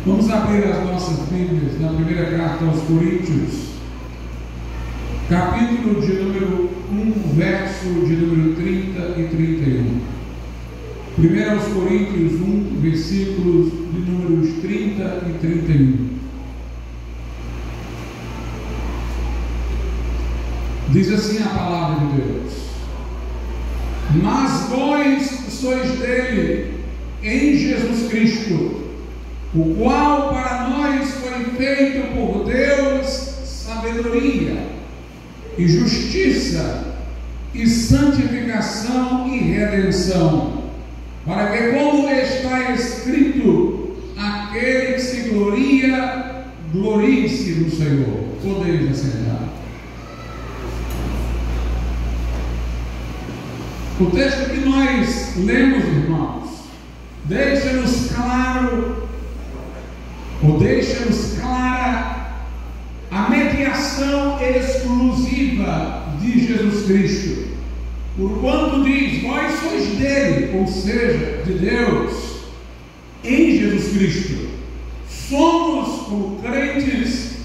Vamos abrir as nossas Bíblias na primeira carta aos Coríntios, capítulo de número 1, verso de número 30 e 31. Primeiro aos Coríntios 1, versículos de números 30 e 31. Diz assim a palavra de Deus: mas vós sois dele, em Jesus Cristo, o qual para nós foi feito por Deus sabedoria e justiça e santificação e redenção, para que, como está escrito, aquele que se gloria, glorie-se no Senhor. Podeis assentar. O texto que nós lemos, irmãos, deixa-nos clara a mediação exclusiva de Jesus Cristo. Porquanto diz: vós sois dele, ou seja, de Deus, em Jesus Cristo. Somos, como crentes,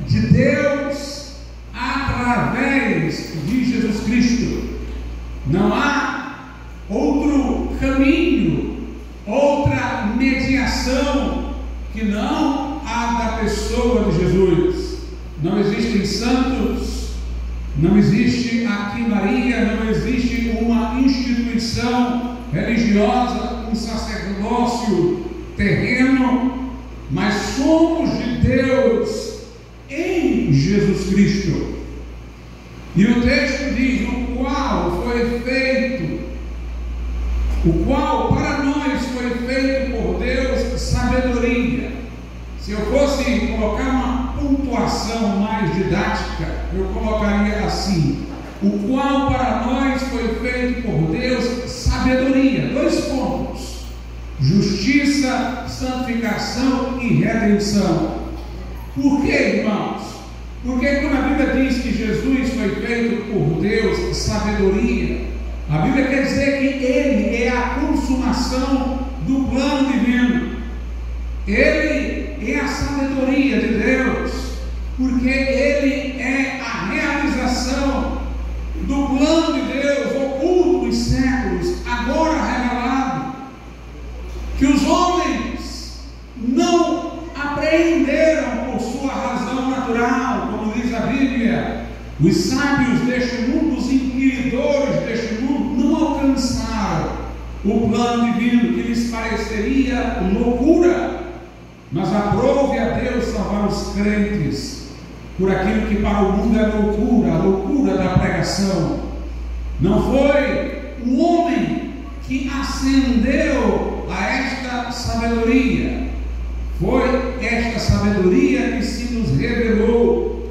de Deus através de Jesus Cristo. Não há outro caminho, outra mediação que não a da pessoa de Jesus. Não existem santos, não existe aqui Maria, não existe uma instituição religiosa, um sacerdócio terreno, mas somos de Deus em Jesus Cristo. E o texto diz: o qual para nós foi feito por Deus sabedoria. Se eu fosse colocar uma pontuação mais didática, eu colocaria assim: o qual para nós foi feito por Deus sabedoria. 2 pontos: justiça, santificação e redenção. Por quê, irmãos? Porque quando a Bíblia diz que Jesus foi feito por Deus sabedoria, a Bíblia quer dizer que Ele é a consumação do plano divino. Ele é a sabedoria de Deus, porque Ele é a realização do plano de Deus oculto dos séculos, agora revelado, que os homens não apreenderam por sua razão natural, como diz a Bíblia. Os sábios deste mundo, os inquiridores deste mundo, não alcançaram o plano divino, que lhes pareceria loucura. Mas aprove a Deus salvar os crentes por aquilo que para o mundo é loucura, a loucura da pregação. Não foi um homem que ascendeu a esta sabedoria, foi esta sabedoria que se nos revelou.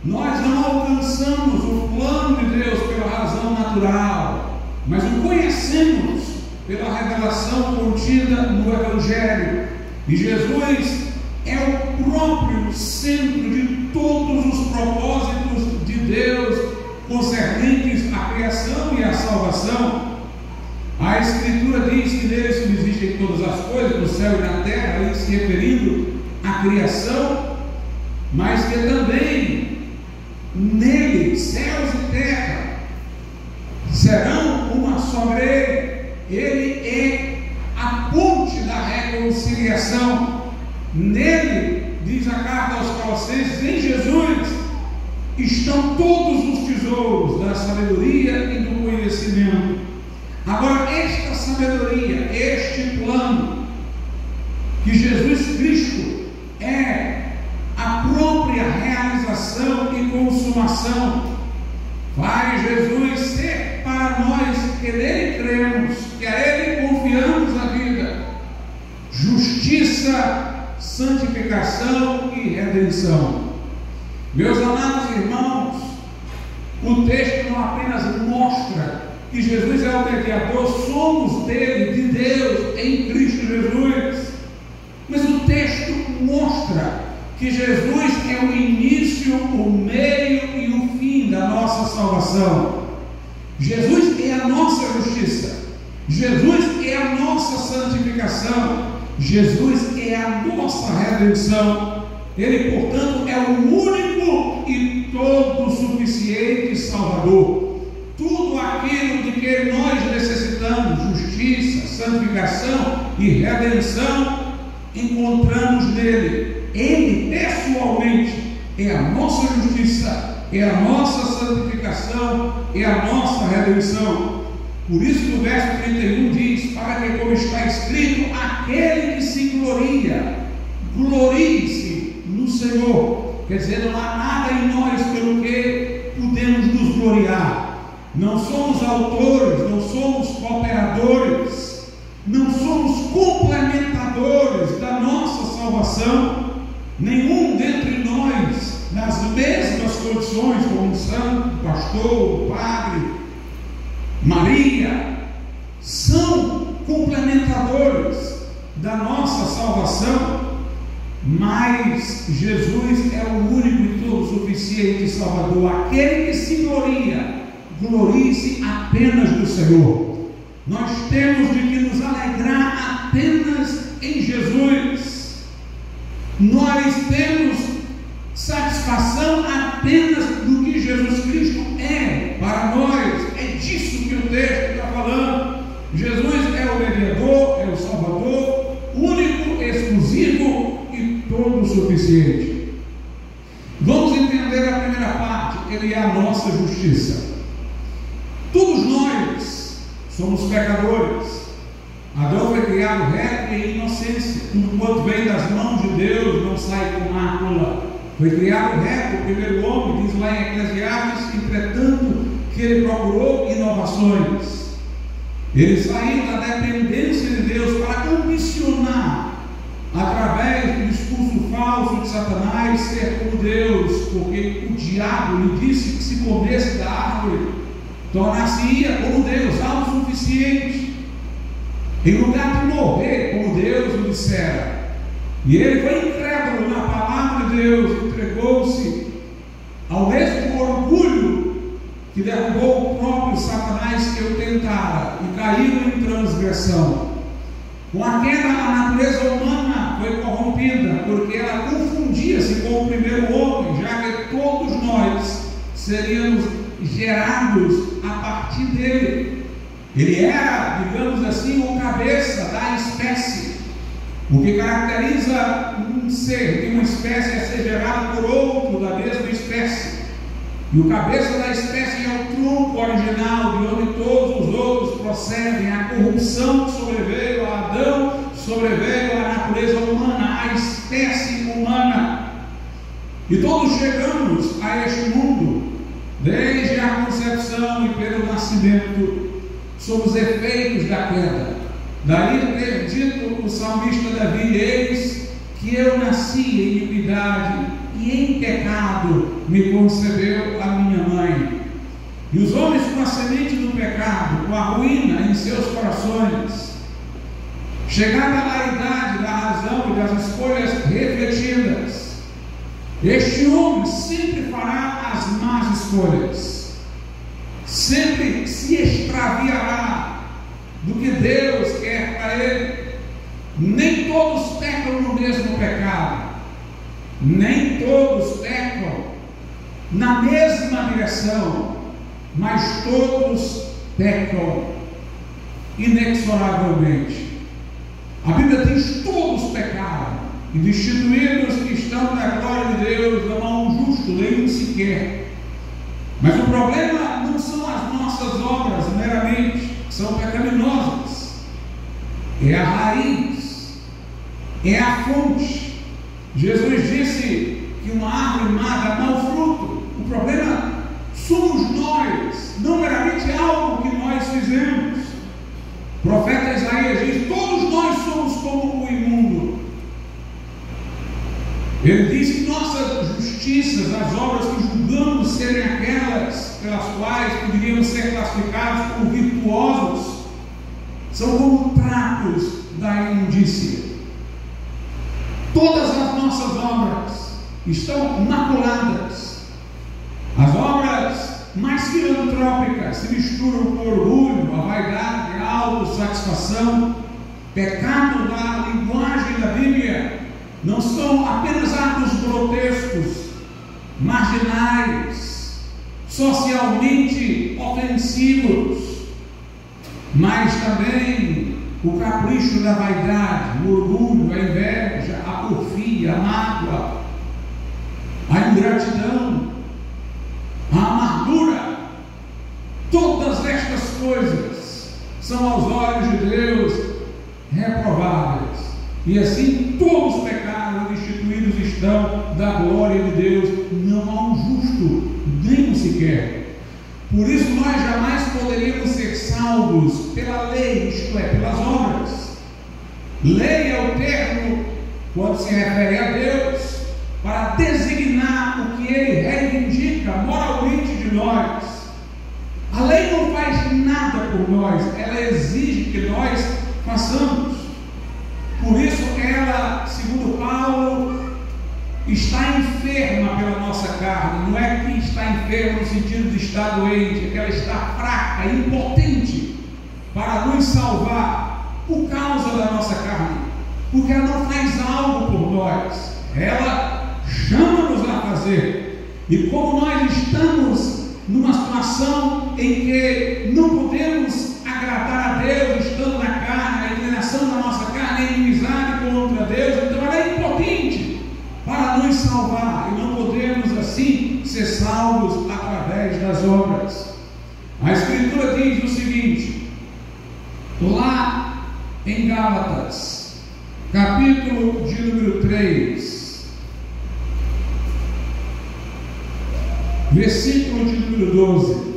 Nós não alcançamos o plano de Deus pela razão natural, mas o conhecemos pela revelação contida no Evangelho. E Jesus é o próprio centro de todos os propósitos de Deus concernentes à criação e à salvação. A Escritura diz que nele subsistem todas as coisas, no céu e na terra, ali se referindo à criação, mas que também nele céus e terra serão uma sobre ele. Ele é a ponte da reconciliação. Nele, diz a carta aos Colossenses, em Jesus estão todos os tesouros da sabedoria e do conhecimento. Agora, esta sabedoria, este plano, que Jesus Cristo é a própria realização e consumação, faz Jesus ser para nós que nele cremos, que a ele confiamos a vida, justiça, santificação e redenção. Meus amados irmãos, o texto não apenas mostra que Jesus é o mediador, somos dele, de Deus, em Cristo Jesus, mas o texto mostra que Jesus é o início, o meio e o fim da nossa salvação. Jesus é a nossa justiça, Jesus é a nossa santificação, Jesus é a nossa redenção. Ele, portanto, é o único e todo suficiente Salvador. Tudo aquilo de que nós necessitamos, justiça, santificação e redenção, encontramos nele. Ele, pessoalmente, é a nossa justiça, é a nossa santificação, é a nossa redenção. Por isso que o verso 31 diz: para que, como está escrito, aquele que se gloria, glorie-se no Senhor. Quer dizer, não há nada em nós pelo que podemos nos gloriar. Não somos autores, não somos cooperadores, não somos complementadores da nossa salvação. Nenhum dentre nós, nas mesmas condições, como um santo, pastor, padre, Maria, são complementadores da nossa salvação, mas Jesus é o único e todo suficiente Salvador. Aquele que se gloria, glorie-se apenas do Senhor. Nós temos de que nos alegrar apenas em Jesus. Nós temos satisfação apenas do que Jesus Cristo é para nós. É disso que o texto está falando. Jesus é o mediador, é o Salvador, único, exclusivo e todo suficiente. Vamos entender a primeira parte. Ele é a nossa justiça. Todos nós somos pecadores. Adão foi criado reto e em inocência. Tudo quanto vem das mãos de Deus não sai com mácula. Foi criado reto, o primeiro homem, diz lá em Eclesiastes, entretanto que ele procurou inovações. Ele saiu da dependência de Deus para ambicionar, através do discurso falso de Satanás, ser como Deus, porque o diabo lhe disse que se comesse da árvore, tornar-se-ia como Deus, autossuficiente, em lugar de morrer como Deus o dissera. E ele foi incrédulo na palavra de Deus, entregou-se ao mesmo orgulho que derrubou o próprio Satanás que o tentara, e caiu em transgressão. Com a queda, a natureza humana foi corrompida, porque ela confundia-se com o primeiro homem, já que todos nós seríamos gerados a partir dele. Ele era, digamos assim, o cabeça da espécie. O que caracteriza um ser de uma espécie é ser gerado por outro da mesma espécie. E o cabeça da espécie é o tronco original, de onde todos os outros procedem. A corrupção que sobreveio a Adão, sobreveio à natureza humana, à espécie humana. E todos chegamos a este mundo, desde a concepção e pelo nascimento, sob os efeitos da queda. Daí ter dito o salmista Davi: eis que eu nasci em iniquidade, e em pecado me concebeu a minha mãe. E os homens, com a semente do pecado, com a ruína em seus corações, chegada à idade da razão e das escolhas refletidas, este homem sempre fará as más escolhas, sempre se extraviará do que Deus quer para ele. Nem todos pecam no mesmo pecado, nem todos pecam na mesma direção, mas todos pecam inexoravelmente. A Bíblia diz: todos pecaram e destituídos estão da glória de Deus, não há um justo, nenhum sequer. Mas o problema não são as nossas obras meramente, que são pecaminosas. É a raiz, é a fonte. Jesus disse que uma árvore má dá mau fruto. O problema somos nós, não meramente algo que nós fizemos. O profeta Isaías diz: todos nós somos como o imundo. Ele diz que nossas justiças, as obras que julgamos serem aquelas pelas quais poderíamos ser classificados como virtuosos, são como trapos da imundícia. Todas as nossas obras estão maculadas. As obras mais filantrópicas se misturam com orgulho, a vaidade, a autossatisfação. Pecado, na linguagem da Bíblia, não são apenas atos grotescos, marginais, socialmente ofensivos, mas também o capricho da vaidade, o orgulho, a inveja, a porfia, a mágoa, a ingratidão, a amargura. Todas estas coisas são aos olhos de Deus reprováveis, e assim todos pecaram, destituídos estão da glória de Deus. Não há um justo, nem um sequer. Por isso nós jamais poderíamos ser salvos pela lei, isto é, pelas obras. Lei é o termo, quando se refere a Deus, para designar o que Ele reivindica moralmente de nós. A lei não faz nada por nós, ela exige que nós façamos. Por isso ela, segundo Paulo, está enferma pela nossa carne. Não é que está enferma no sentido de estar doente, é que ela está fraca, impotente para nos salvar por causa da nossa carne, porque ela não faz algo por nós, ela chama-nos a fazer. E como nós estamos numa situação em que não podemos agradar a Deus, estando na carne, a inclinação da nossa carne é inimizade contra Deus, então ela é impotente para nos salvar, e não podemos assim ser salvos através das obras. A Escritura diz o seguinte, lá em Gálatas, capítulo de número 3, versículo de número 12: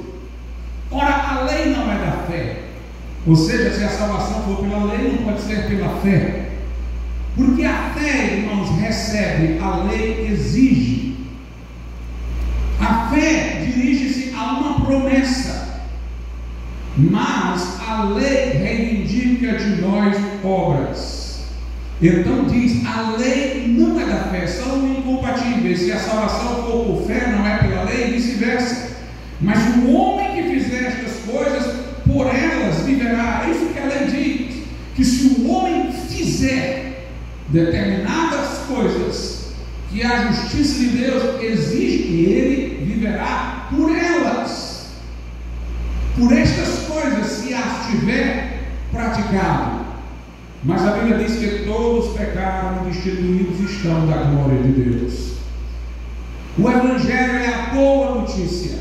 ora, a lei não é da fé, ou seja, se a salvação for pela lei, não pode ser pela fé, porque a fé, irmãos, recebe, a lei exige. A fé dirige-se a uma promessa, mas a lei reivindica de nós obras. Então diz, a lei não é da fé, são incompatíveis. Se a salvação for por fé, não é pela lei, e vice-versa. Mas o homem que fizer estas coisas, por elas viverá. É isso que a lei diz, que se o homem fizer determinadas coisas que a justiça de Deus exige, que ele viverá por elas, por estas coisas, se as tiver praticado. Mas a Bíblia diz que todos pecaram e destituídos estão da glória de Deus. O Evangelho é a boa notícia,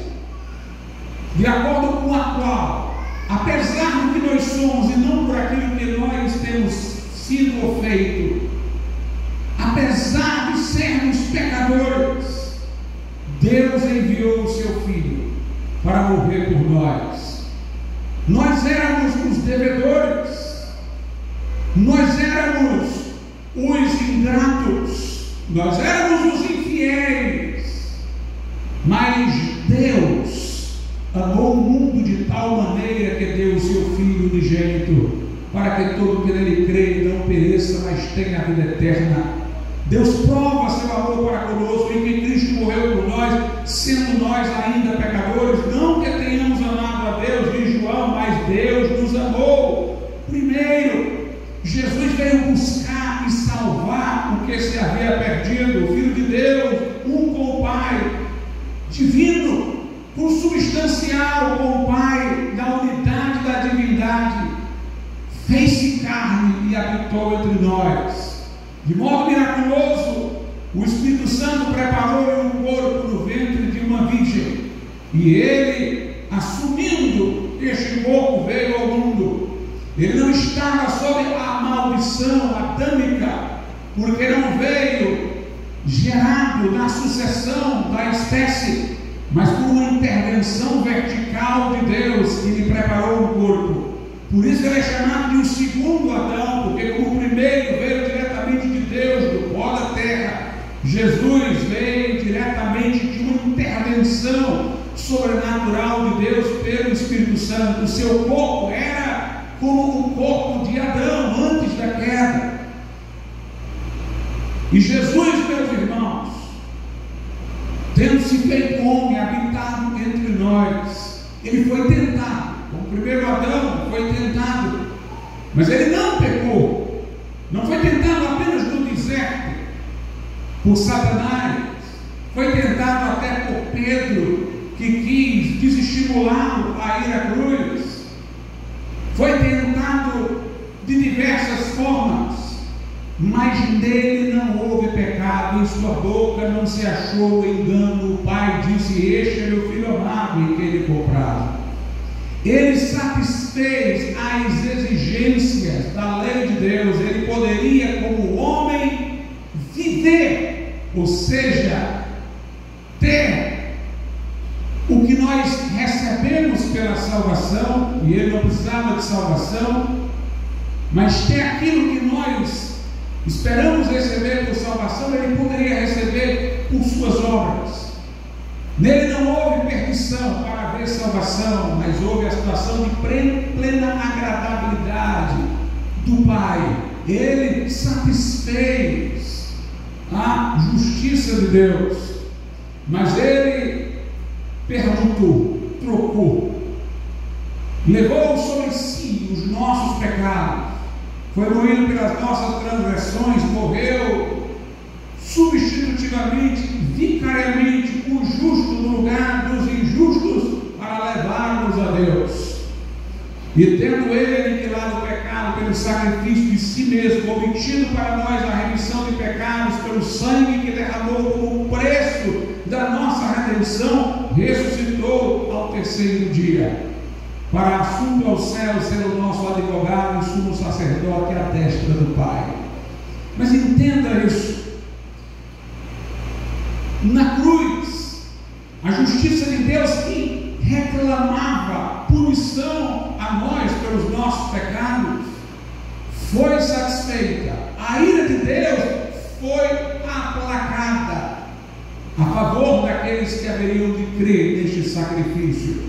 de acordo com a qual, apesar do que nós somos e não por aquilo que nós temos sido ou feito, apesar de sermos pecadores, Deus enviou o seu Filho para morrer por nós. Nós éramos os devedores, nós éramos os ingratos, nós éramos os infiéis, mas Deus amou o mundo de tal maneira que deu o seu Filho unigênito, para que todo que nele crê não pereça, mas tenha a vida eterna. Deus prova seu amor para conosco em que Cristo morreu por nós, sendo nós ainda pecadores. Não que tenhamos amado a Deus, diz João, mas Deus nos amou primeiro. Jesus veio buscar e salvar o que se havia perdido. O Filho de Deus, um com o Pai, divino, consubstancial com o Pai, da unidade da divindade, fez-se carne e habitou entre nós. De modo miraculoso, o Espírito Santo preparou um corpo no ventre de uma virgem, e ele, assumindo este corpo, veio ao mundo. Ele não estava sob a maldição adâmica, porque não veio gerado na sucessão da espécie, mas por uma intervenção vertical de Deus que lhe preparou o corpo. Por isso ele é chamado de o segundo Adão, porque como o primeiro veio diretamente de Deus, do pó da terra, Jesus veio diretamente de uma intervenção sobrenatural de Deus pelo Espírito Santo. O seu corpo era como o corpo de Adão antes da queda. E Jesus, meus irmãos, tendo se feito homem, habitado entre nós, ele foi tentado. Como o primeiro Adão foi tentado Mas ele não pecou. Não foi tentado apenas no deserto por Satanás. Foi tentado até por Pedro, que quis desestimulá-lo a ir à cruz. Foi tentado de diversas formas, mas nele não houve pecado, em sua boca não se achou engano. O Pai disse: este é meu filho amado, em quem ele comprado. Ele satisfez as exigências da lei de Deus. Ele poderia, como homem, viver, ou seja, ter o que nós recebemos pela salvação, e ele não precisava de salvação, mas ter aquilo que nós esperamos receber por salvação, ele poderia receber por suas obras. Nele não houve perdição para haver salvação, mas houve a situação de plena agradabilidade do Pai. Ele satisfez a justiça de Deus, mas ele permutou, trocou, levou sobre si os nossos pecados, foi moído pelas nossas transgressões, morreu substitutivamente, vicariamente, o justo no lugar dos injustos, para levar-nos a Deus. E tendo ele aniquilado o pecado pelo sacrifício de si mesmo, obtido para nós a remissão de pecados pelo sangue que derramou como preço da nossa redenção, ressuscitou ao terceiro dia, para assunto ao céu ser o nosso advogado e sumo sacerdote à destra do Pai. Mas entenda isso. Na cruz, a justiça de Deus que reclamava punição a nós pelos nossos pecados foi satisfeita. A ira de Deus foi aplacada a favor daqueles que haveriam de crer neste sacrifício.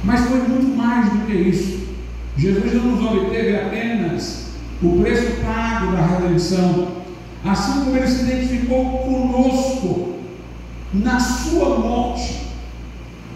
Mas foi muito mais do que isso. Jesus não nos obteve apenas o preço pago da redenção, assim como ele se identificou conosco na sua morte,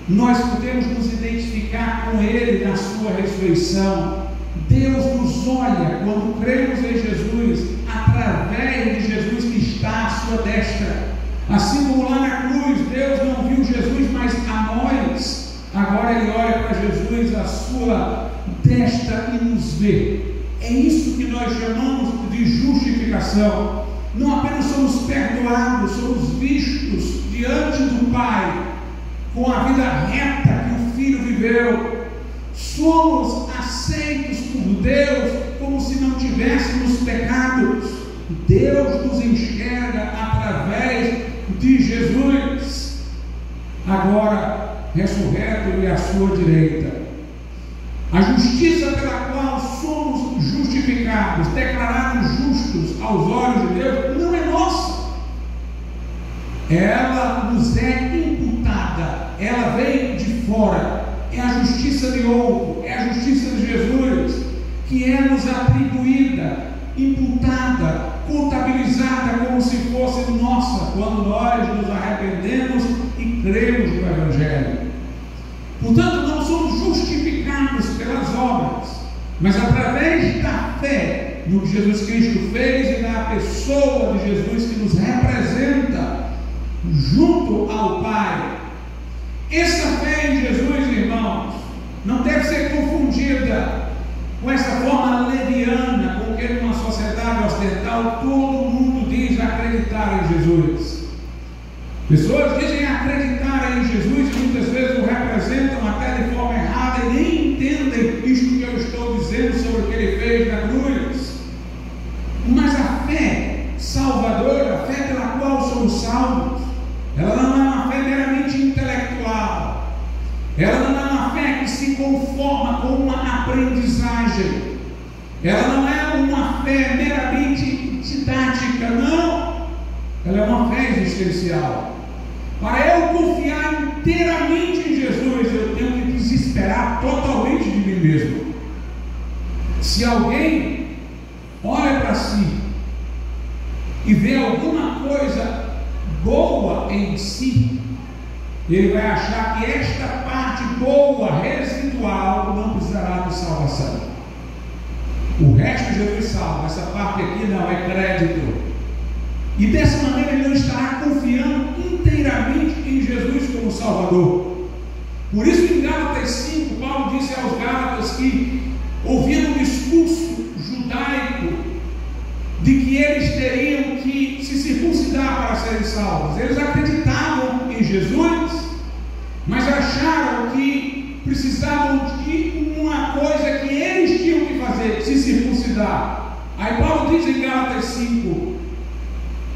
nós podemos nos identificar com ele na sua ressurreição. Deus nos olha quando cremos em Jesus, através de Jesus que está à sua destra. Assim como lá na cruz Deus não viu Jesus, mas a nós, agora ele olha para Jesus à sua destra e nos vê. É isso que nós chamamos de justificação. Não apenas somos perdoados, somos vistos diante do Pai com a vida reta que o Filho viveu. Somos aceitos por Deus como se não tivéssemos pecados. Deus nos enxerga através de Jesus, agora ressurreto e à sua direita. A justiça pela qual somos justificados, declarados justos aos olhos de Deus, não é nossa. Ela nos é imputada, ela vem de fora. É a justiça de outro, é a justiça de Jesus, que é nos atribuída, imputada, contabilizada como se fosse nossa, quando nós nos arrependemos e cremos no Evangelho. Portanto, não somos justificados pelas obras, mas através da fé no que Jesus Cristo fez e na pessoa de Jesus que nos representa junto ao Pai. Essa fé em Jesus, irmãos, não deve ser confundida com essa forma leviana com que numa sociedade ocidental todo mundo diz acreditar em Jesus. Pessoas dizem acreditar em Jesus e muitas vezes o representam até de forma errada e nem entendem isto que eu estou dizendo sobre o que ele fez na cruz. Mas a fé salvadora, a fé pela qual somos salvos, ela não é uma fé meramente intelectual. Ela não é uma fé que se conforma com uma aprendizagem. Ela não é uma fé meramente didática, não. Ela é uma fé existencial. Para eu confiar inteiramente em Jesus, eu tenho que desesperar totalmente de mim mesmo. Se alguém olha para si e vê alguma coisa boa em si, ele vai achar que esta parte boa, residual, não precisará de salvação. O resto Jesus salva, essa parte aqui não é crédito. E dessa maneira ele não estará confiando inteiramente em Jesus como Salvador. Por isso, em Gálatas 5, Paulo disse aos Gálatas que ouviram um discurso judaico de que eles teriam que se circuncidar para serem salvos. Eles acreditavam em Jesus, mas acharam que precisavam de uma coisa que eles tinham que fazer, se circuncidar. Aí Paulo diz em Gálatas 5: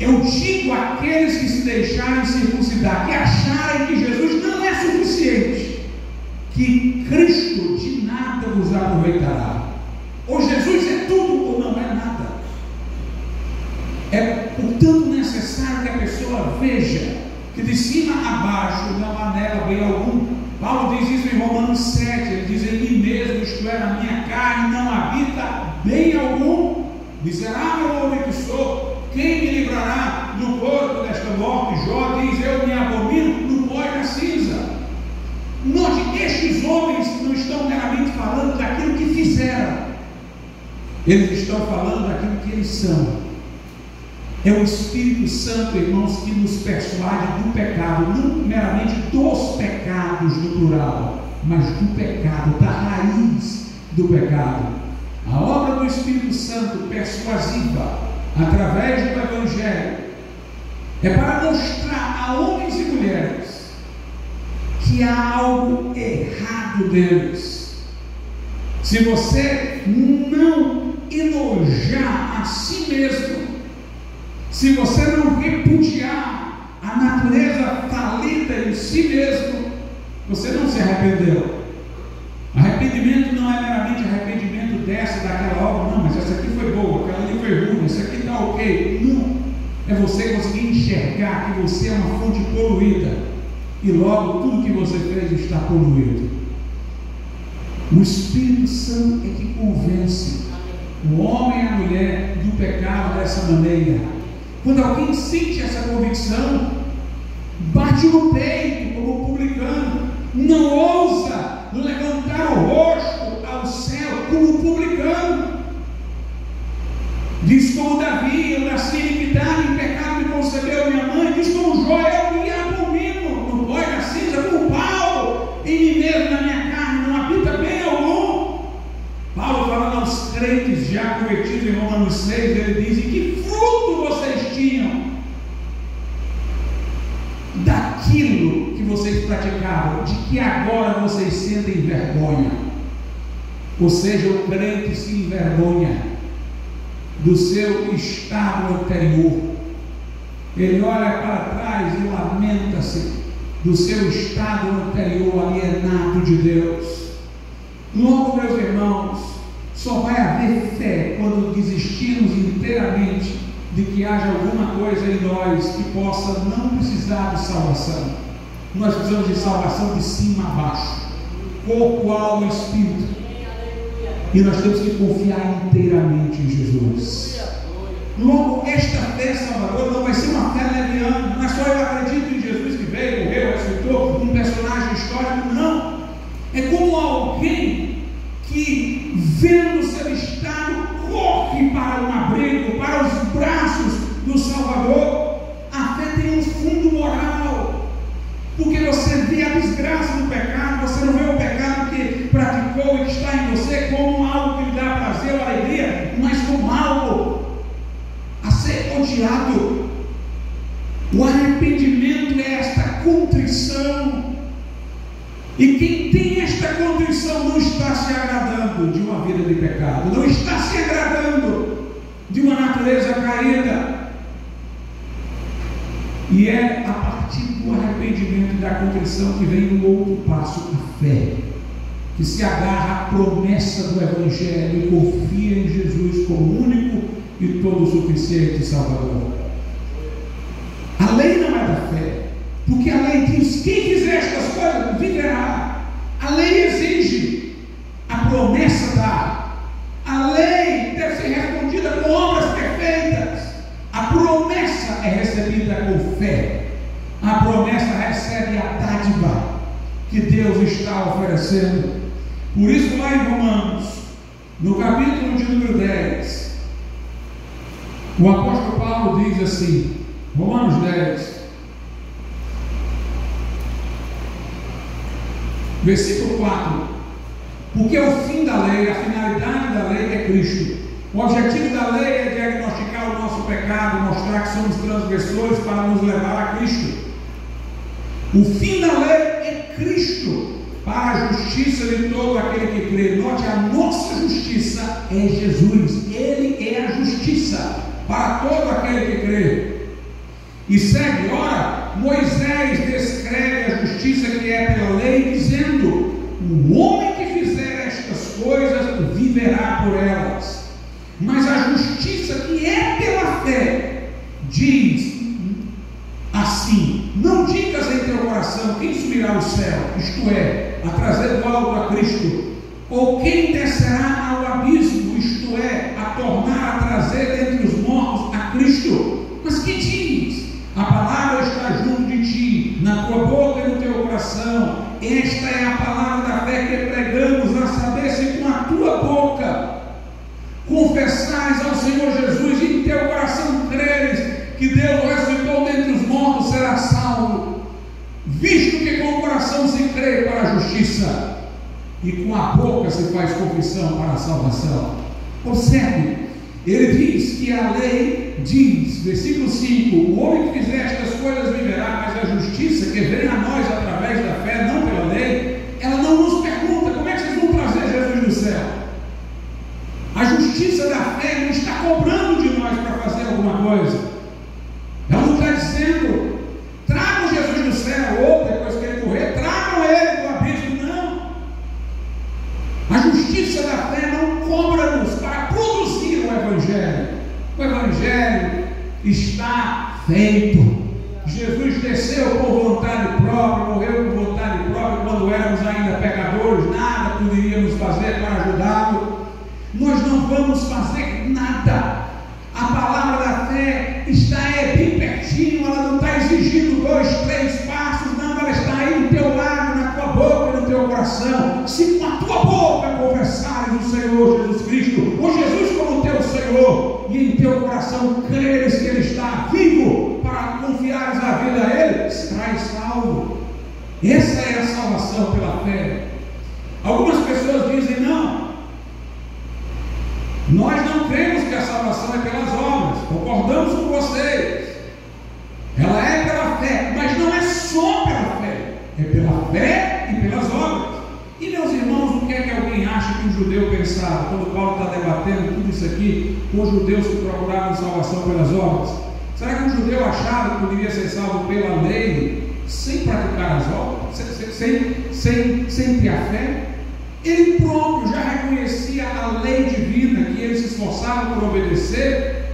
eu digo àqueles que se deixarem circuncidar, que acharem que Jesus não é suficiente, que Cristo de nada vos aproveitará. Ou Jesus é tudo ou não é nada. É, portanto, necessário que a pessoa veja que de cima a baixo não há nela bem algum. Paulo diz isso em Romanos 7, ele diz: em mim mesmo, isto é, na minha carne, não habita bem algum. Miserável homem que sou, quem me livrará do corpo desta morte? Jó diz: eu me abomino no pó e na cinza. Note, estes homens não estão meramente falando daquilo que fizeram, eles estão falando daquilo que eles são. É o Espírito Santo, irmãos, que nos persuade do pecado, não meramente dos pecados no plural, mas do pecado, da raiz do pecado. A obra do Espírito Santo persuasiva, através do Evangelho, é para mostrar a homens e mulheres que há algo errado deles. Se você não elogiar a si mesmo, se você não repudiar a natureza falida em si mesmo, você não se arrependeu. Arrependimento não é meramente arrependimento dessa, daquela obra, não, mas essa aqui foi boa, aquela ali foi ruim, essa aqui está ok. Não. É você conseguir enxergar que você é uma fonte poluída e logo tudo que você fez está poluído. O Espírito Santo é que convence o homem e a mulher do pecado dessa maneira. Quando alguém sente essa convicção, bate no peito como publicano, não ousa levantar o rosto ao céu como publicano. Diz como Davi: eu nasci em iniquidade, em pecado me concebeu minha mãe. Diz como Jó: eu me abomino no pó e na cinza, como Paulo, em mim mesmo, na minha carne, não habita bem algum. Paulo, falando aos crentes já convertidos em Romanos 6, ele diz: e que fruto vocês tinham daquilo que vocês praticavam, de que agora vocês sentem vergonha. Ou seja, o crente se envergonha do seu estado anterior. Ele olha para trás e lamenta-se do seu estado anterior, alienado de Deus. Logo, meus irmãos, só vai haver fé quando desistirmos inteiramente de que haja alguma coisa em nós que possa não precisar de salvação. Nós precisamos de salvação de cima a baixo, corpo, alma e espírito. E nós temos que confiar inteiramente em Jesus. Logo, esta fé salvadora não vai ser uma fé leviana. Não é só eu acredito em Jesus que veio, morreu, ressuscitou, um personagem histórico. Não. É como alguém que, vendo seu estado, corre para um abrigo, para os braços do Salvador. A fé tem um fundo moral, porque você vê a desgraça do pecado, você não vê o pecado que praticou e que está em você como algo que lhe dá prazer ou alegria, mas como algo a ser odiado. O arrependimento é esta contrição, e quem tem esta contrição não está se agradando de uma vida de pecado, não está se agradando de uma natureza caída. E é a partir do arrependimento e da contrição que vem o outro passo, a fé, que se agarra à promessa do Evangelho e confia em Jesus como único e todo suficiente Salvador. A lei não é da fé, porque a lei diz: quem fizer estas coisas viverá. A lei exige, a promessa dá. A lei deve ser respondida com obras perfeitas. A promessa é recebida com fé. A promessa recebe a dádiva que Deus está oferecendo. Por isso, lá em Romanos, no capítulo de número 10, o apóstolo Paulo diz assim, Romanos 10, versículo 4: porque o fim da lei, a finalidade da lei é Cristo. O objetivo da lei é diagnosticar o nosso pecado, mostrar que somos transgressores para nos levar a Cristo. O fim da lei é Cristo, para a justiça de todo aquele que crê. Note, a nossa justiça é Jesus. Ele é a justiça para todo aquele que crê. E segue, ora, Moisés descreve a justiça que é pela lei, dizendo: o homem que fizer estas coisas viverá por elas. Mas a justiça que é pela fé diz assim: não digas em teu coração quem subirá ao céu, isto é, a trazer do alto a Cristo, ou quem descerá ao abismo, isto é, a tornar a trazer dentre os mortos a Cristo. Mas que diz? A palavra está junto de ti, na tua boca e no teu coração. Esta é a palavra da fé que pregamos, a saber se com a tua boca confessares ao Senhor Jesus e em teu coração creres que Deus o ressuscitou dentre os mortos, será salvo. Visto que com o coração se crê para a justiça e com a boca se faz confissão para a salvação. Observe, ele diz que a lei diz, versículo 5: o homem que fizer estas coisas viverá. Mas a justiça que vem a nós através da fé, não pela lei, ela não nos pergunta: como é que vocês vão trazer Jesus do céu? A justiça da fé não está cobrando de nós para fazer alguma coisa. Ela não está dizendo: tragam Jesus do céu, ou depois que ele morrer, tragam ele do abismo. Não. A justiça da fé não cobra-nos para produzir o Evangelho. O Evangelho está feito. Jesus desceu por vontade própria, morreu por vontade própria, quando éramos ainda pecadores, nada poderíamos fazer para ajudá-lo. Nós não vamos fazer nada. A palavra da fé está bem pertinho, ela não está exigindo 2, 3 passos, não, ela está aí no teu lado, na tua boca e no teu coração. Se com a tua boca confessares o Senhor Jesus Cristo, ou Jesus como teu Senhor, e em teu coração creres que Ele está vivo, para confiares a vida a Ele, serás salvo. Essa é a salvação pela fé. Algumas pessoas dizem: não, nós não cremos que a salvação é pelas obras. Concordamos com vocês, ela é pela fé, mas não é só pela fé, é pela fé e pelas obras. E meus irmãos, o que é que alguém acha que um judeu pensava quando Paulo está debatendo tudo isso aqui com os judeus que procuravam salvação pelas obras? Será que um judeu achava que poderia ser salvo pela lei sem praticar as obras, sem ter a fé? Ele próprio já reconhecia a lei divina que ele se esforçava por obedecer,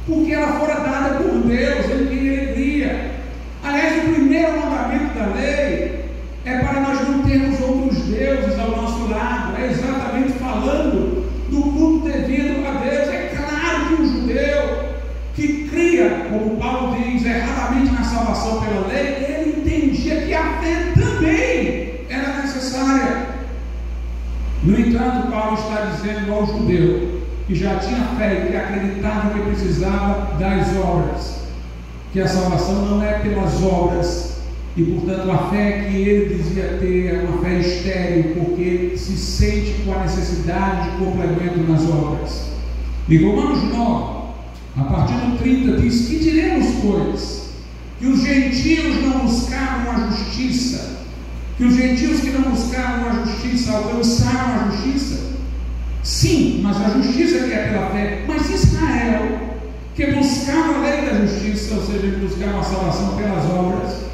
porque ela fora dada por Deus, em quem ele cria. Aliás, o primeiro mandamento da lei é para nós não termos outros deuses ao nosso lado. É exatamente falando do culto devido a Deus. É claro que um judeu que cria, como Paulo diz, erradamente na salvação pela lei, ele entendia que a fé também era necessária. No entanto, Paulo está dizendo ao judeu que já tinha fé e que acreditava que precisava das obras, que a salvação não é pelas obras, e portanto a fé que ele dizia ter é uma fé estéril, porque ele se sente com a necessidade de complemento nas obras. E Romanos 9, a partir do 30, diz: que diremos, pois? Que os gentios não buscavam a justiça, que os gentios que não buscavam a justiça alcançaram a justiça? Sim, mas a justiça que é pela fé. Mas Israel, que buscava a lei da justiça, ou seja, que buscava a salvação pelas obras,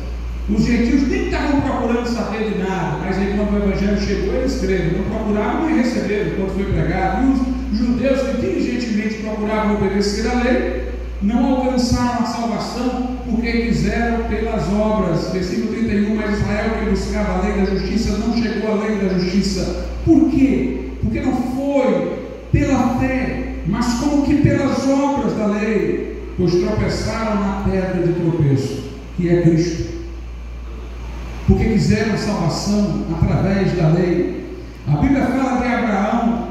os gentios nem estavam procurando saber de nada, mas aí quando o Evangelho chegou, eles creram, não procuravam nem receberam quando foi pregado. E os judeus que diligentemente procuravam obedecer a lei, não alcançaram a salvação porque quiseram pelas obras. Versículo 31: mas Israel, que buscava a lei da justiça, não chegou à lei da justiça. Por quê? Porque não foi pela fé, mas como que pelas obras da lei, pois tropeçaram na pedra de tropeço, que é Cristo. Porque quiseram salvação através da lei. A Bíblia fala de Abraão,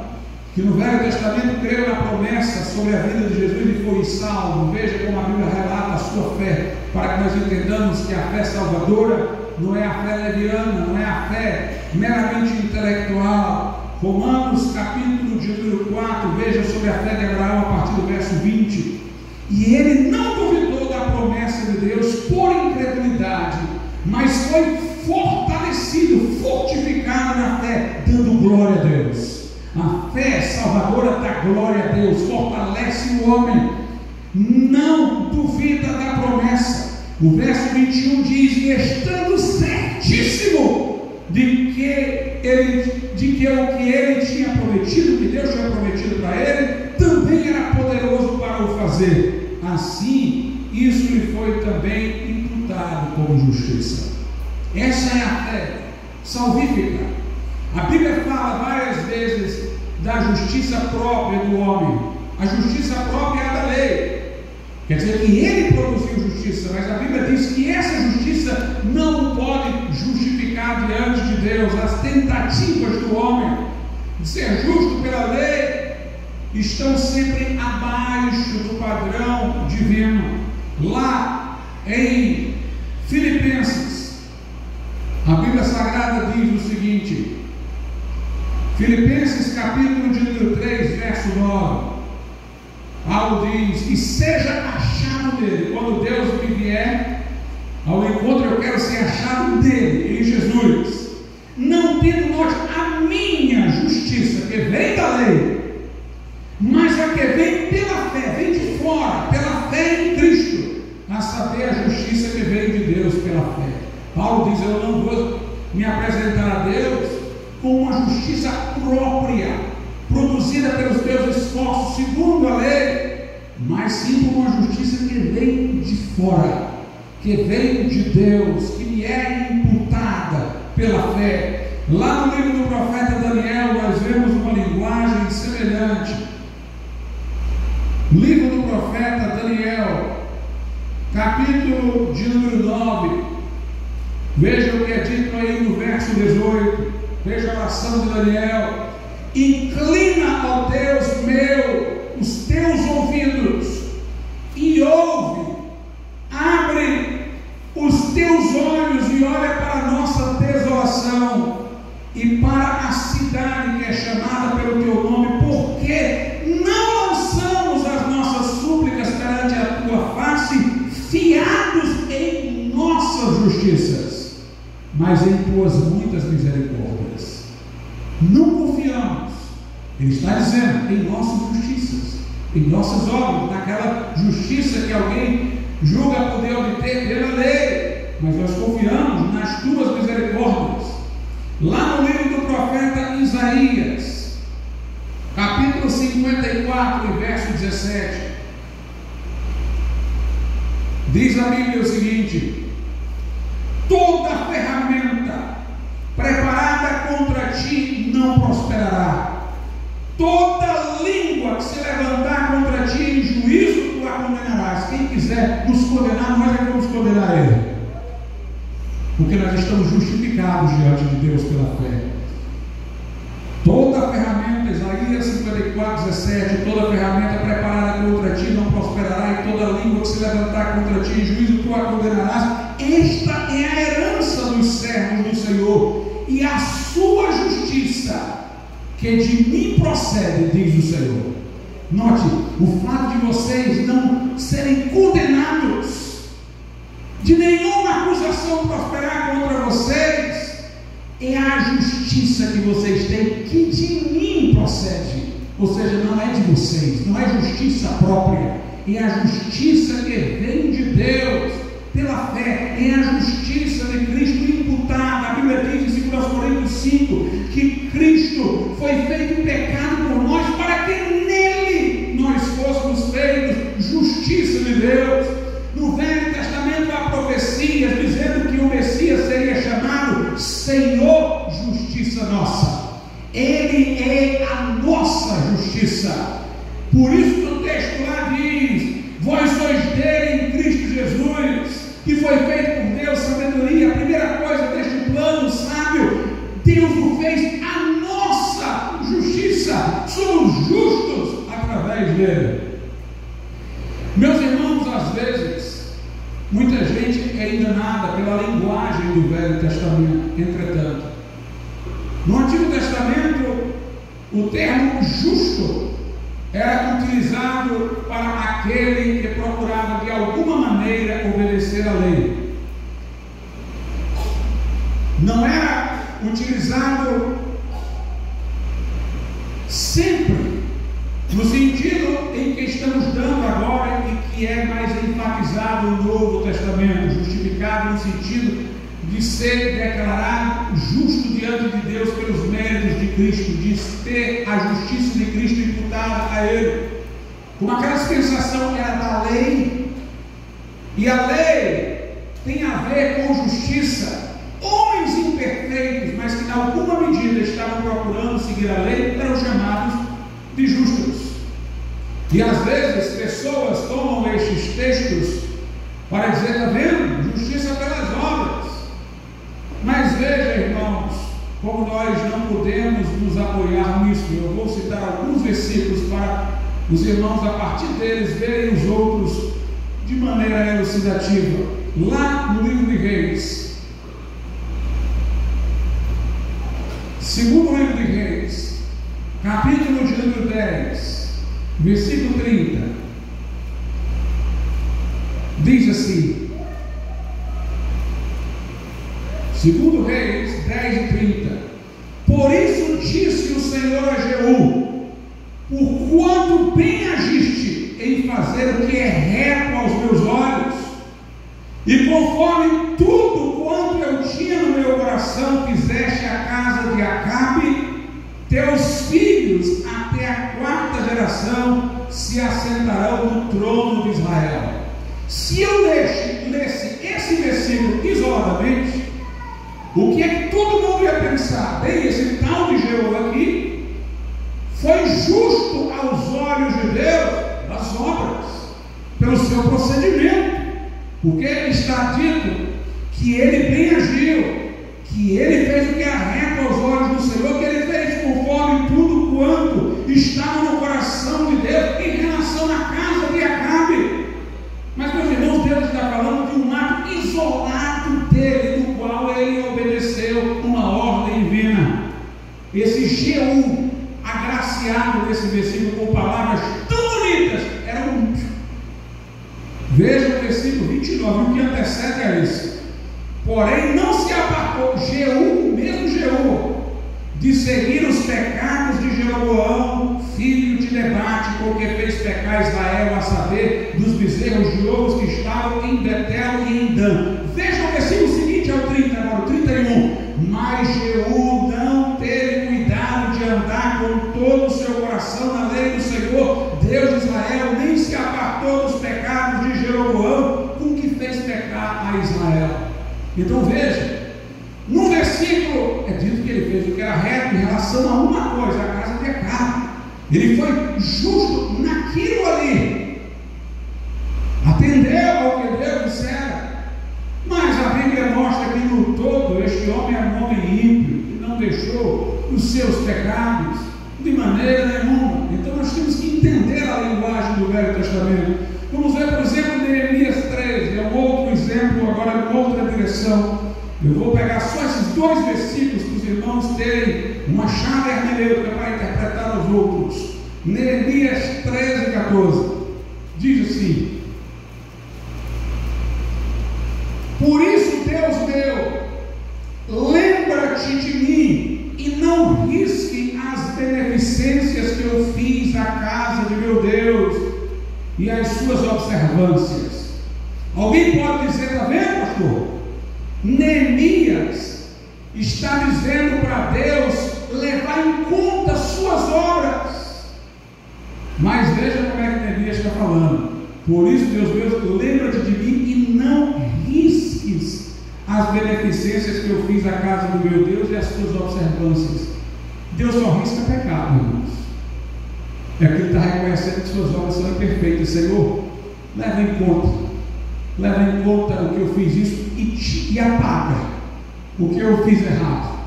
que no Velho Testamento creu na promessa sobre a vida de Jesus e foi salvo. Veja como a Bíblia relata a sua fé, para que nós entendamos que a fé salvadora não é a fé leviana, não é a fé meramente intelectual. Romanos capítulo de número 4, veja sobre a fé de Abraão a partir do verso 20. E ele não duvidou da promessa de Deus por incredulidade, mas foi fortalecido, fortificado na fé, dando glória a Deus. A fé salvadora dá glória a Deus, fortalece o homem, não duvida da promessa. O verso 21 diz: e estando certíssimo de que o que ele tinha prometido, que Deus tinha prometido para ele, também era poderoso para o fazer. Assim, isso lhe foi também imputado como justiça. Essa é a fé salvífica. A Bíblia fala várias vezes da justiça própria do homem. A justiça própria é a da lei. Quer dizer que ele produziu justiça, mas a Bíblia diz que essa justiça não pode justificar diante de Deus. As tentativas do homem de ser justo pela lei estão sempre abaixo do padrão divino. Lá em Filipenses, a Bíblia Sagrada diz o seguinte, Filipenses capítulo de número 3, verso 9, Paulo diz: e seja achado dele. Quando Deus me vier ao encontro, eu quero ser achado dele, em Jesus, não tendo nós a minha justiça, que vem da lei, mas a que vem pela fé, vem de fora, pela fé em Cristo, a saber a justiça que vem de Deus pela fé. Paulo diz: eu não vou me apresentar a Deus com uma justiça própria, produzida pelos meus esforços segundo a lei, mas sim com uma justiça que vem de fora, que vem de Deus, que me é imputada pela fé. Lá no livro do profeta Daniel, nós vemos uma linguagem semelhante. Livro do profeta Daniel, capítulo de número 9, veja o que é dito aí no verso 18, veja a oração de Daniel: inclina, ó Deus meu, os teus ouvidos e ouve, abre os teus olhos e olha para a nossa desolação e para a cidade que é chamada pelo teu nome, porque não lançamos as nossas súplicas perante a tua face, fiados em nossas justiças, mas em tuas muitas misericórdias. Não confiamos, ele está dizendo, em nossas justiças, em nossas obras, naquela justiça que alguém julga poder obter pela lei, mas nós confiamos nas tuas misericórdias. Lá no livro do profeta Isaías, capítulo 54, verso 17, diz a Bíblia o seguinte: toda ferramenta preparada contra ti não prosperará, toda língua que se levantar contra ti em juízo tu a condenarás. Quem quiser nos condenar, nós é que vamos condenar ele, porque nós estamos justificados diante de Deus pela fé. Toda ferramenta, Isaías 54, 17, toda ferramenta preparada contra ti não prosperará, e toda língua que se levantar contra ti em juízo tu a condenarás. Esta é a herança dos servos do Senhor, e a sua justiça que de mim procede, diz o Senhor. Note, o fato de vocês não serem condenados, de nenhuma acusação prosperar contra vocês, é a justiça que vocês têm, que de mim procede. Ou seja, não é de vocês, não é justiça própria, é a justiça que vem de Deus pela fé, é a justiça de Cristo imputada. A Bíblia diz em 2 Coríntios 5 que Cristo foi feito pecado por nós, para que nele nós fôssemos feitos justiça de Deus. No Velho Testamento há profecias dizendo que o Messias seria chamado Senhor Justiça Nossa. Ele é a nossa justiça. Por isso que o texto lá diz: vós sois dele em Cristo Jesus, que foi feito por Deus sabedoria. A primeira coisa deste plano sábio, Deus o fez a nossa justiça. Somos Muita gente é enganada pela linguagem do Velho Testamento. Entretanto, no Antigo Testamento, o termo justo era utilizado para aquele que procurava de alguma maneira obedecer à lei. Não era utilizado sempre no sentido em que estamos dando agora e que é mais enfatizado no Novo Testamento, justificado no sentido de ser declarado justo diante de Deus pelos méritos de Cristo, de ter a justiça de Cristo imputada a Ele. Como aquela dispensação que era da lei, e a lei tem a ver com justiça. Homens imperfeitos, mas que em alguma medida estavam procurando seguir a lei, eram chamados de justos. E às vezes pessoas tomam estes textos para dizer, está vendo? Justiça pelas obras. Mas veja, irmãos, como nós não podemos nos apoiar nisso. Eu vou citar alguns versículos para os irmãos, a partir deles, verem os outros de maneira elucidativa. Lá no livro de Reis, segundo livro de Reis, capítulo de número 10, versículo 30, diz assim, segundo Reis 10 e 30, por isso disse o Senhor a Jeú, porquanto bem agiste em fazer o que é reto aos meus olhos, e conforme tudo quanto eu tinha no meu coração fizeste a casa de Acabe, teus filhos até a 4ª geração se assentarão no trono de Israel. Se eu lesse esse versículo isoladamente, o que é que todo mundo ia pensar? Bem, esse tal de Jeú aqui foi justo aos olhos de Deus nas obras, pelo seu procedimento, porque está dito que ele bem agiu, que ele fez o que era reto aos olhos do Senhor, que ele fez conforme tudo quanto estava no coração de Deus em relação à casa de Acabe. Mas, meus irmãos, Deus está falando de um ato isolado dele, no qual ele obedeceu uma ordem divina. Esse Jeú, agraciado nesse versículo com palavras tão bonitas, era um. Veja o versículo 29, o que antecede a isso. Porém, não se apartou Jeú, o mesmo Jeú, de seguir os pecados de Jeroboão, filho de Nebate, com que fez pecar Israel, a saber, dos bezerros de ouros que estavam em Betel e em Dan. Veja o versículo seguinte, ao 30, agora, 31. Mas Jeú não teve cuidado de andar com todo o seu coração na lei do Senhor, Deus de Israel, nem se apartou dos pecados de Jeroboão, com que fez pecar a Israel. Então veja, no versículo é dito que ele fez o que era reto em relação a uma coisa, a casa de Acabe. Ele foi justo naquilo ali, atendeu ao que Deus dissera. Mas a Bíblia mostra que no todo este homem era um homem ímpio, que não deixou os seus pecados de maneira nenhuma. Então nós temos que entender a linguagem do Velho Testamento. Vamos ver, por exemplo, Neemias 13, é um outro exemplo, agora em outra direção. Eu vou pegar só esses 2 versículos para os irmãos terem uma chave hermenêutica para interpretar os outros. Neemias 13, 14, diz assim: por isso, Deus meu, lembra-te de mim e não risque as beneficências que eu fiz à casa de meu Deus e as suas observâncias. Alguém pode dizer, está vendo, pastor? Neemias está dizendo para Deus levar em conta suas obras. Mas veja como é que Neemias está falando. Por isso, Deus meu, lembra-te de mim e não risques as beneficências que eu fiz à casa do meu Deus e as suas observâncias. Deus só risca pecado, irmãos. É que ele está reconhecendo que suas obras são imperfeitas. Senhor, leva em conta o que eu fiz isso e apaga o que eu fiz errado.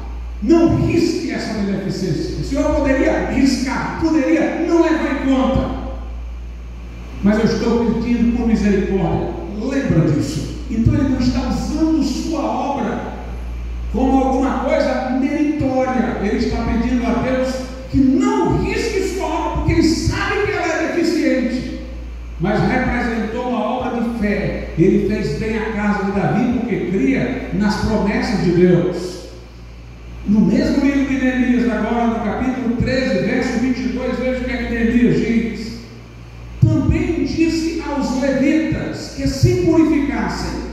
Não risque essa beneficência. O Senhor poderia riscar, poderia não levar em conta, mas eu estou pedindo por misericórdia, lembra disso. ele está pedindo a Deus que não risque sua obra, porque ele sabe que ela é deficiente, mas representou uma obra de fé. Ele fez bem a casa de Davi, porque cria nas promessas de Deus. No mesmo livro de Neemias, agora no capítulo 13, verso 22, veja o que é que Neemias diz: também disse aos levitas que se purificassem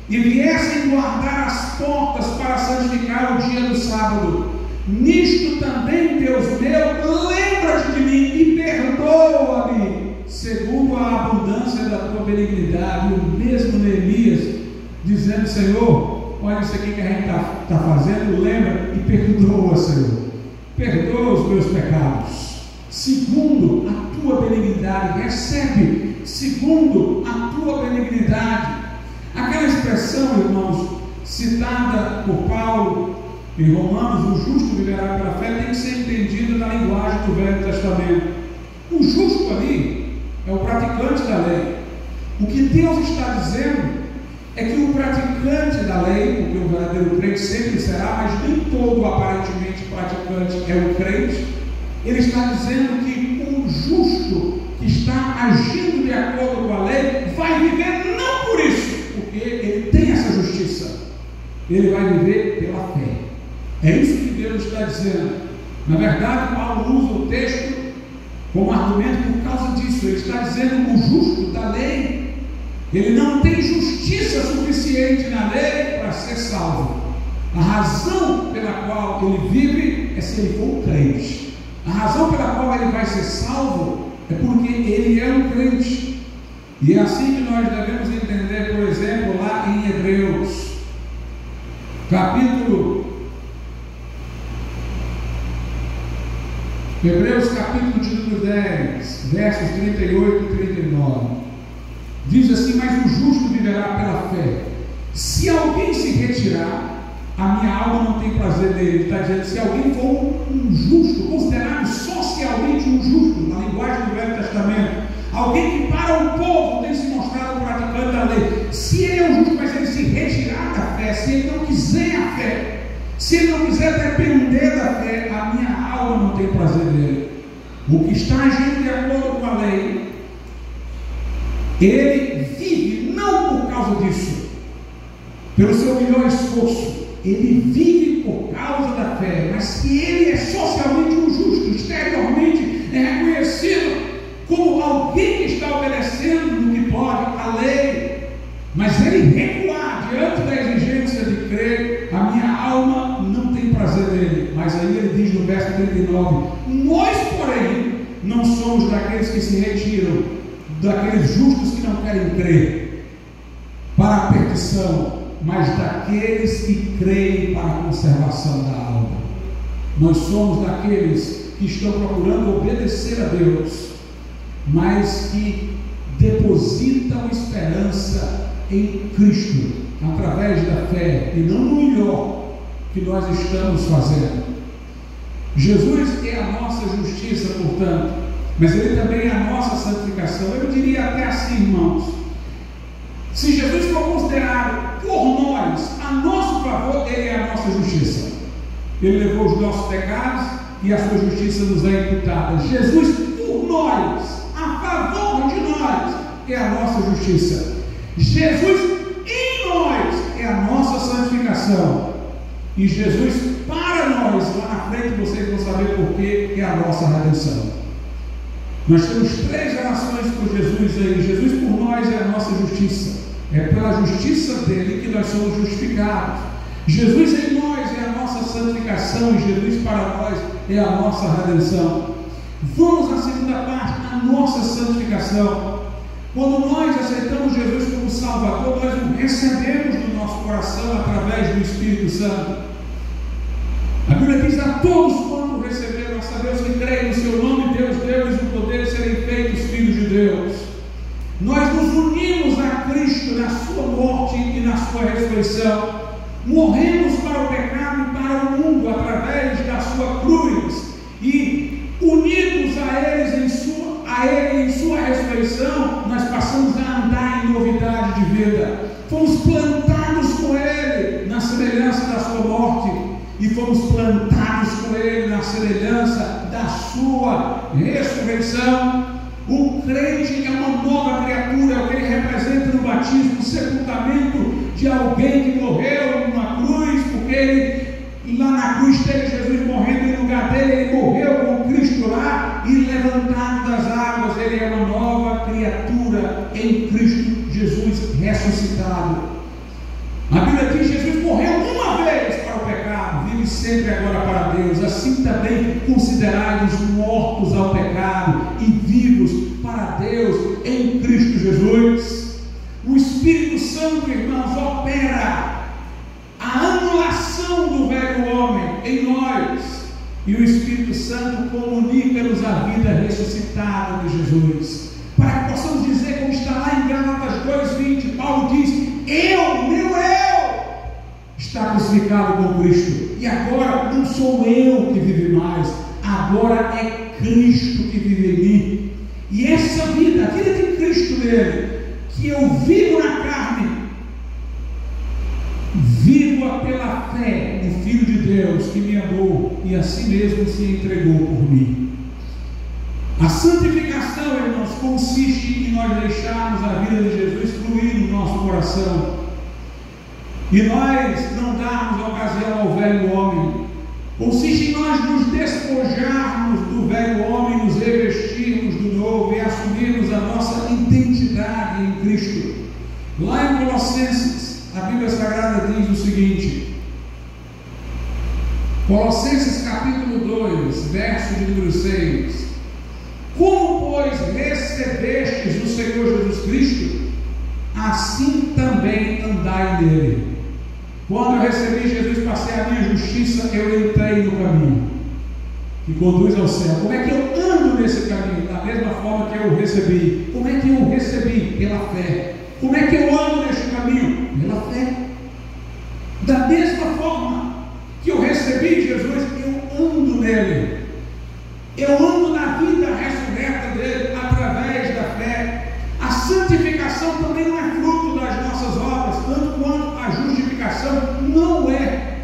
e viessem guardar as portas para santificar o dia do sábado. Nisto também, Deus meu, lembra-te de mim e perdoa-me, segundo a abundância da tua benignidade. E o mesmo Neemias dizendo: Senhor, olha isso aqui que a gente está fazendo, lembra e perdoa, Senhor. Perdoa os meus pecados, segundo a tua benignidade. Recebe, segundo a tua benignidade. Aquela expressão, irmãos, citada por Paulo em Romanos, o justo viverá pela fé, tem que ser entendida na linguagem do Velho Testamento. O justo ali é o praticante da lei. O que Deus está dizendo é que o praticante da lei, porque o verdadeiro crente sempre será, mas nem todo aparentemente praticante é o crente, ele está dizendo que o justo que está agindo de acordo com a lei vai viver não por isso, porque ele tem essa justiça, ele vai viver pela fé. É isso que Deus está dizendo. Na verdade, Paulo usa o texto como argumento por causa disso. Ele está dizendo que o justo da lei, ele não tem justiça suficiente na lei para ser salvo. A razão pela qual ele vive é se ele for um crente. A razão pela qual ele vai ser salvo é porque ele é um crente. E é assim que nós devemos entender, por exemplo, lá em Hebreus, capítulo 10, versos 38 e 39. Diz assim: mas o justo viverá pela fé. Se alguém se retirar, a minha alma não tem prazer nele. Ele está dizendo: se alguém for um justo, considerado socialmente um justo, na linguagem do Velho Testamento, alguém que para o povo tem se mostrado praticante da lei, se ele é um justo, mas ele se retirar da fé, se ele não quiser a fé, se ele não quiser depender da fé, a minha alma não tem prazer nele. O que está agindo de acordo com a lei, ele vive não por causa disso, pelo seu melhor esforço, ele vive por causa da fé. Mas se ele é socialmente um justo, exteriormente é reconhecido como alguém que está obedecendo no que pode a lei, mas ele recuar diante da exigência de crer, a minha alma não tem prazer nele. Mas aí ele diz no verso 39: nós, porém, não somos daqueles que se retiram, daqueles justos que não querem crer para a perdição, mas daqueles que creem para a conservação da alma. Nós somos daqueles que estão procurando obedecer a Deus, mas que depositam esperança em Cristo, através da fé, e não no melhor que nós estamos fazendo. Jesus é a nossa justiça, portanto, mas Ele também é a nossa santificação. Eu diria até assim, irmãos: se Jesus for considerado por nós a nosso favor, Ele é a nossa justiça. Ele levou os nossos pecados e a sua justiça nos é imputada. Jesus por nós, a favor de nós, é a nossa justiça. Jesus em nós é a nossa santificação. E Jesus para nós, lá na frente vocês vão saber porquê, é a nossa redenção. Nós temos três relações com Jesus aí. Jesus por nós é a nossa justiça. É pela justiça dele que nós somos justificados. Jesus em nós é a nossa santificação, e Jesus para nós é a nossa redenção. Vamos à segunda parte, a nossa santificação. Quando nós aceitamos Jesus como Salvador, nós o recebemos no nosso coração através do Espírito Santo. A Bíblia diz: a todos quanto receberam, a saber os que creem no seu nome, Deus deu-lhes o poder de serem feitos filhos de Deus. Nós nos unimos a Cristo na sua morte e na sua ressurreição. Morremos para o pecado e para o mundo através da sua cruz, e unidos a Ele em sua ressurreição, nós passamos a andar em novidade de vida. Fomos plantados com Ele na semelhança da sua morte, e fomos plantados com Ele na semelhança da sua ressurreição. O crente é uma nova criatura, é o que ele representa no batismo, o sepultamento de alguém que morreu numa cruz, porque ele, lá na cruz teve Jesus morrendo em lugar dele, ele morreu com Cristo lá e levantado das águas, ele é uma nova criatura em Cristo Jesus ressuscitado. A Bíblia diz que Jesus morreu uma vez para o pecado, vive sempre agora para Deus. Assim também considerados mortos ao pecado e vivos para Deus em Cristo Jesus. O Espírito Santo, irmãos, opera a anulação do velho homem em nós, e o Espírito Santo comunica-nos a vida ressuscitada de Jesus, para que possamos dizer, como está lá em Gálatas 2:20, Paulo diz: meu eu está crucificado com Cristo, e agora não sou eu que vive mais, agora é Cristo que vive em mim. E essa vida, a vida de Cristo nele, que eu vivo na carne, vivo-a pela fé no Filho de Deus que me amou e assim mesmo se entregou por mim. A santificação, irmãos, consiste em nós deixarmos a vida de Jesus fluir no nosso coração e nós não darmos ocasião ao velho homem. Consiste em nós nos despojarmos do velho homem, nos revestirmos do novo e assumirmos a nossa identidade em Cristo. Lá em Colossenses, a Bíblia Sagrada diz o seguinte: Colossenses capítulo 2, verso de número 6: como, pois, recebestes o Senhor Jesus Cristo, assim também andai nele. Quando eu recebi Jesus, passei a minha justiça, eu entrei no caminho que conduz ao céu. Como é que eu ando nesse caminho? Da mesma forma que eu recebi. Como é que eu recebi? Pela fé. Como é que eu ando neste caminho? Pela fé. Da mesma forma que eu recebi Jesus, eu ando nele. Eu ando na vida ressurreta dele através da fé. A santificação também não é fruto das nossas obras, tanto quanto a justificação não é.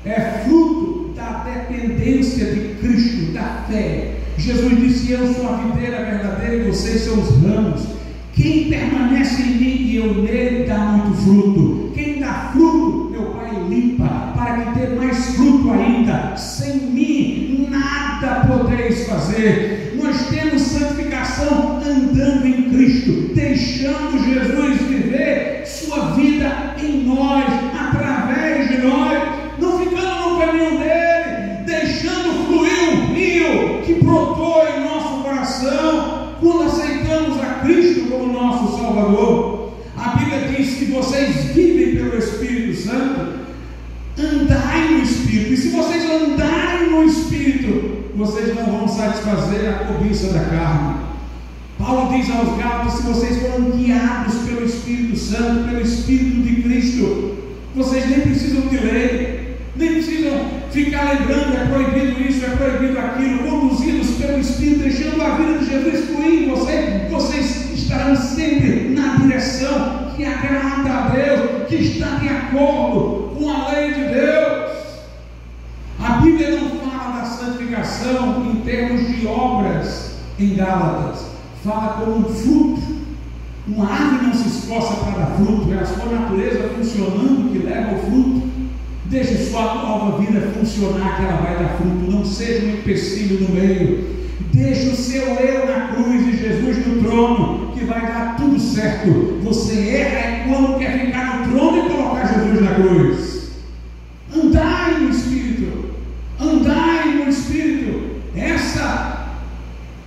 É fruto da dependência de Cristo, da fé. Jesus disse: eu sou a videira verdadeira e vocês são os ramos. Quem permanece em mim e eu nele dá muito fruto. Quem dá fruto, meu Pai limpa, para que dê mais fruto ainda. Sem mim nada podeis fazer. Nós temos santificação andando em Cristo, deixando Jesus viver sua vida em nós, através de nós, não ficando no caminho dele, deixando fluir o rio que brotou em nosso coração quando aceitamos a Cristo como nosso Salvador. A Bíblia diz que vocês vivem pelo Espírito Santo. Andai no Espírito, e se vocês andarem no Espírito, vocês não vão satisfazer a cobiça da carne. Paulo diz aos Gálatas: se vocês foram guiados pelo Espírito Santo, pelo Espírito de Cristo, vocês nem precisam de lei, nem precisam ficar lembrando, é proibido isso, é proibido aquilo. Conduzidos pelo Espírito, deixando a vida de Jesus fluir em vocês estarão sempre na direção que agrada a Deus, que está de acordo com a lei de Deus. A Bíblia não fala da santificação em termos de obras em Gálatas, fala como um fruto. Uma árvore não se esforça para dar fruto, é a sua natureza funcionando que leva ao fruto. Deixe sua nova vida funcionar, que ela vai dar fruto. Não seja um empecilho no meio. Deixe o seu eu na cruz e Jesus no trono, que vai dar tudo certo. Você erra quando quer ficar no trono e colocar Jesus na cruz. Andai no Espírito, andai no Espírito. Essa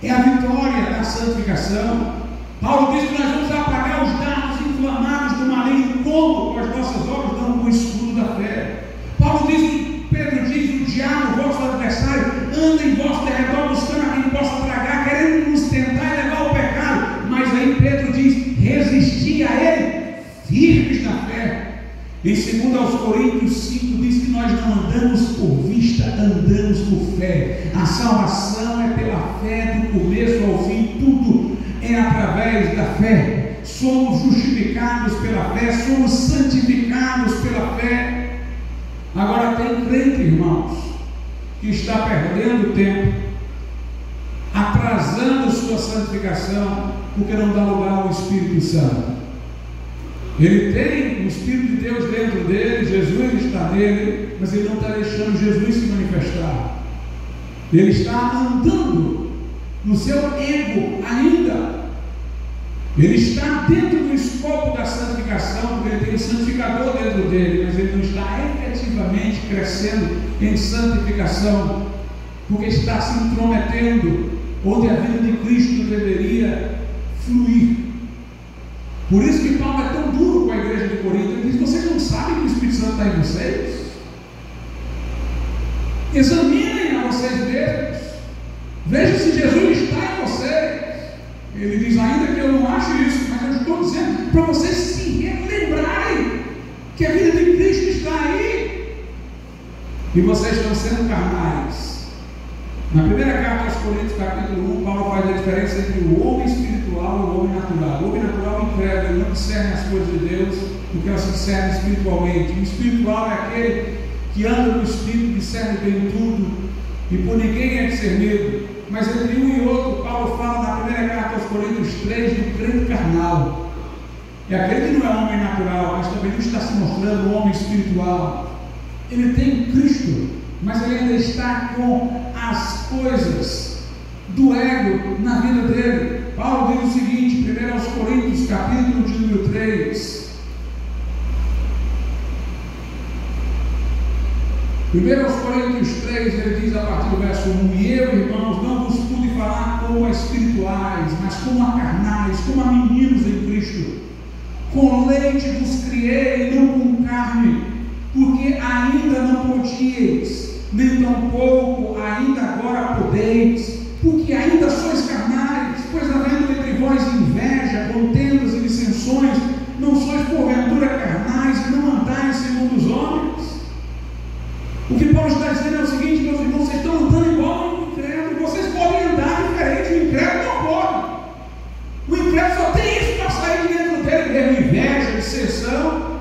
é a vitória da santificação. Paulo diz que nós vamos apagar os dardos inflamados do maligno, como com as nossas obras, não com o escudo da fé. Paulo diz, Pedro diz: o diabo, vosso adversário, anda em vosso derredor buscando a quem possa tragar, querendo nos tentar e levar ao pecado. Mas aí Pedro diz: resisti a ele, firmes na fé. Em 2 Coríntios 5 diz que nós não andamos por vista, andamos por fé. A salvação é pela fé, do começo ao fim, tudo é através da fé. Somos justificados pela fé, somos santificados pela fé. Agora tem crente, irmãos, que está perdendo tempo, atrasando sua santificação, porque não dá lugar ao Espírito Santo. Ele tem o Espírito de Deus dentro dele, Jesus está nele, mas ele não está deixando Jesus se manifestar. Ele está andando no seu ego ainda. Ele está dentro do escopo da santificação, porque ele tem um santificador dentro dele, mas ele não está efetivamente crescendo em santificação, porque está se intrometendo onde a vida de Cristo deveria fluir. Por isso que Paulo é tão duro com a igreja de Corinto. Ele diz: vocês não sabem que o Espírito Santo está em vocês? Examinem a vocês mesmos, vejam se Jesus está em vocês. Ele diz: ainda que eu não ache isso, mas eu estou dizendo para vocês se relembrarem que a vida de Cristo está aí, e vocês estão sendo carnais. Na primeira carta aos Coríntios, capítulo 1, Paulo faz a diferença entre o homem espiritual e o homem natural. O homem natural é incrédulo, ele não discerne as coisas de Deus, porque elas se discernem espiritualmente. O espiritual é aquele que anda no Espírito, discerne bem tudo, e por ninguém é discernido. Mas entre um e outro, Paulo fala na primeira carta aos Coríntios 3 do crente carnal. É aquele que não é homem natural, mas também não está se mostrando um homem espiritual. Ele tem Cristo, mas ele ainda está com as coisas do ego na vida dele. Paulo diz o seguinte, 1 Coríntios, capítulo de número 3. 1 Coríntios 3, ele diz a partir do verso 1: e eu, irmãos, não vos pude falar como a espirituais, mas como a carnais, como a meninos em Cristo. Com leite vos criei, não com carne, porque ainda não podíeis, nem tampouco ainda agora podeis, porque ainda sois carnais. Pois havendo entre vós inveja, contendas e dissensões, não sois porventura carnais e não andais segundo os homens? O que Paulo está dizendo é o seguinte, meus irmãos: vocês estão andando igual ao incrédulo. Vocês podem andar diferente, o incrédulo não pode. O incrédulo só tem isso para sair de dentro dele, mesmo inveja, dissensão.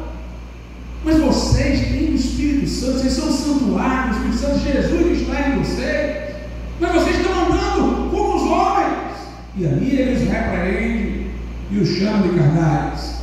Mas vocês têm o Espírito Santo, vocês são santuários, o Espírito Santo de Jesus está em vocês. Mas vocês estão andando como os homens. E aí ele os repreende e os chama de carnais.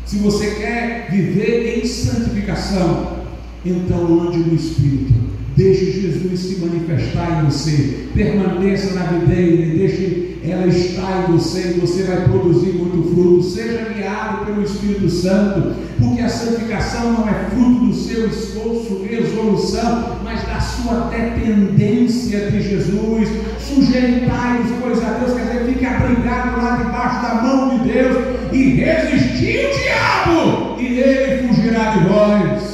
Se você quer viver em santificação, então ande no Espírito, deixe Jesus se manifestar em você, permaneça na videira e deixe ela estar em você, e você vai produzir muito fruto. Seja guiado pelo Espírito Santo, porque a santificação não é fruto do seu esforço, resolução, mas da sua dependência de Jesus. Sujeitai-vos, pois, a Deus, quer dizer, fique abrigado lá debaixo da mão de Deus e resistir o diabo, e ele fugirá de vós.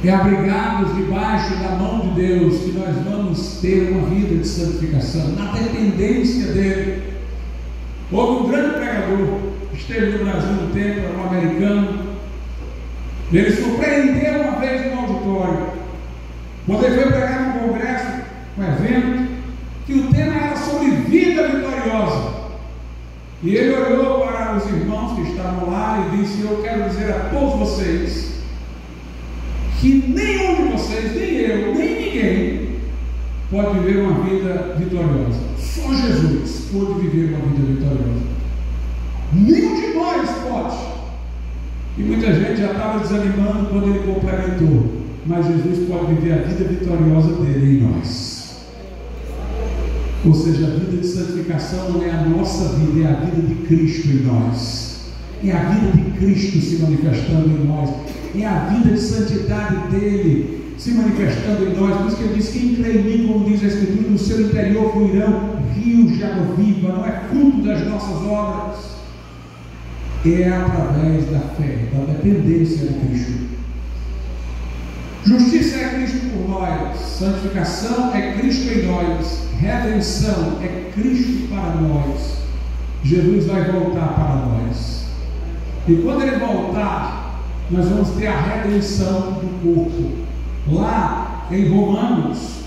É abrigados debaixo da mão de Deus que nós vamos ter uma vida de santificação, na dependência dele. Houve um grande pregador, esteve no Brasil um tempo, era um americano. Ele surpreendeu uma vez no auditório, quando ele foi pregar num congresso, um evento, que o tema era sobre vida vitoriosa. E ele olhou para os irmãos que estavam lá e disse: eu quero dizer a todos vocês que nenhum de vocês, nem eu, nem ninguém, pode viver uma vida vitoriosa. Só Jesus pode viver uma vida vitoriosa. Nenhum de nós pode. E muita gente já estava desanimando quando ele complementou: mas Jesus pode viver a vida vitoriosa dele em nós. Ou seja, a vida de santificação não é a nossa vida, é a vida de Cristo em nós. É a vida de Cristo se manifestando em nós. É a vida de santidade dele se manifestando em nós. Por isso que ele diz: quem crê em mim, como diz a Escritura, no seu interior fluirão rios de água viva. Não é fruto das nossas obras, é através da fé, da dependência de Cristo. Justiça é Cristo por nós, santificação é Cristo em nós, redenção é Cristo para nós. Jesus vai voltar para nós, e quando ele voltar, nós vamos ter a redenção do corpo. Lá em Romanos,